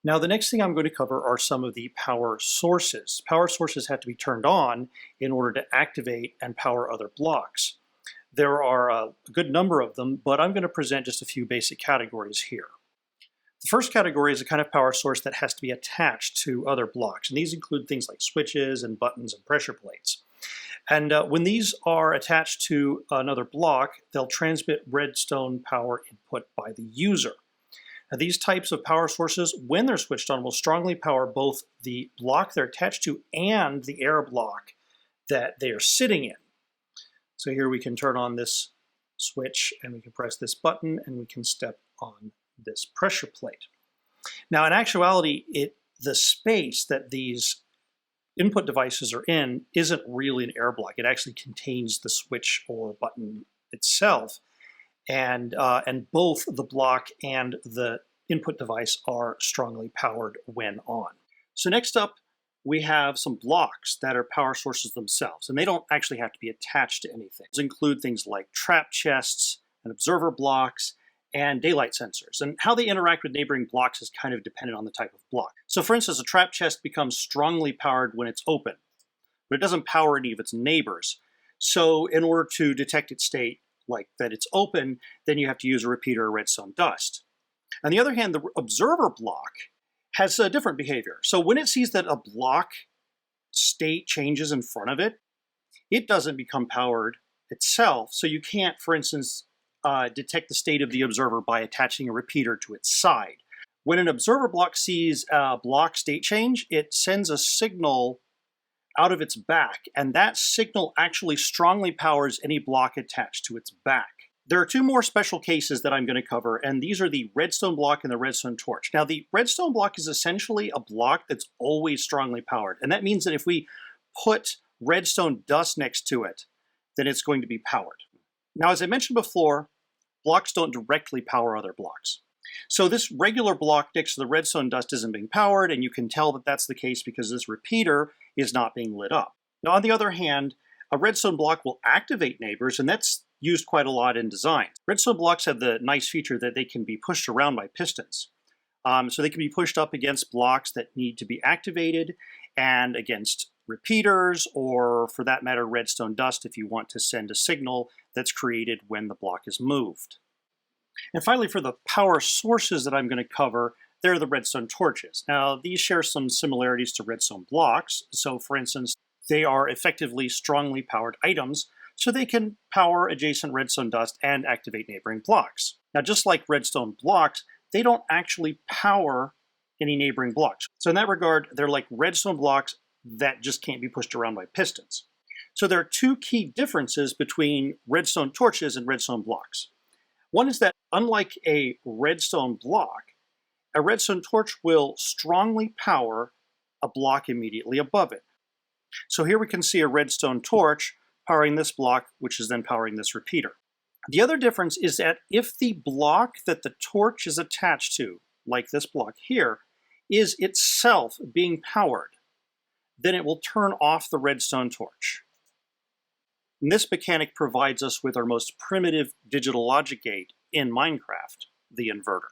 Now, the next thing I'm going to cover are some of the power sources. Power sources have to be turned on in order to activate and power other blocks. There are a good number of them, but I'm going to present just a few basic categories here. The first category is a kind of power source that has to be attached to other blocks, and these include things like switches and buttons and pressure plates. And when these are attached to another block, they'll transmit redstone power input by the user. Now, these types of power sources, when they're switched on, will strongly power both the block they're attached to and the air block that they are sitting in. So here we can turn on this switch and we can press this button and we can step on this pressure plate. Now, in actuality, the space that these input devices are in isn't really an air block. It actually contains the switch or button itself. And both the block and the input device are strongly powered when on. So next up, we have some blocks that are power sources themselves, and they don't actually have to be attached to anything. These include things like trap chests and observer blocks and daylight sensors. And how they interact with neighboring blocks is kind of dependent on the type of block. So for instance, a trap chest becomes strongly powered when it's open, but it doesn't power any of its neighbors. So in order to detect its state, like that it's open, then you have to use a repeater or redstone dust. On the other hand, the observer block has a different behavior. So when it sees that a block state changes in front of it, it doesn't become powered itself. So you can't, for instance, detect the state of the observer by attaching a repeater to its side. When an observer block sees a block state change, it sends a signal out of its back, and that signal actually strongly powers any block attached to its back. There are two more special cases that I'm going to cover, and these are the redstone block and the redstone torch. Now, the redstone block is essentially a block that's always strongly powered, and that means that if we put redstone dust next to it, then it's going to be powered. Now, as I mentioned before, blocks don't directly power other blocks. So this regular block next to the redstone dust isn't being powered, and you can tell that that's the case because this repeater is not being lit up. Now, on the other hand, a redstone block will activate neighbors, and that's used quite a lot in design. Redstone blocks have the nice feature that they can be pushed around by pistons. So they can be pushed up against blocks that need to be activated and against repeaters, or for that matter, redstone dust if you want to send a signal that's created when the block is moved. And finally, for the power sources that I'm going to cover, they're the redstone torches. Now, these share some similarities to redstone blocks. So, for instance, they are effectively strongly powered items, so they can power adjacent redstone dust and activate neighboring blocks. Now, just like redstone blocks, they don't actually power any neighboring blocks. So in that regard, they're like redstone blocks that just can't be pushed around by pistons. So there are two key differences between redstone torches and redstone blocks. One is that unlike a redstone block, a redstone torch will strongly power a block immediately above it. So here we can see a redstone torch powering this block, which is then powering this repeater. The other difference is that if the block that the torch is attached to, like this block here, is itself being powered, then it will turn off the redstone torch. And this mechanic provides us with our most primitive digital logic gate in Minecraft, the inverter.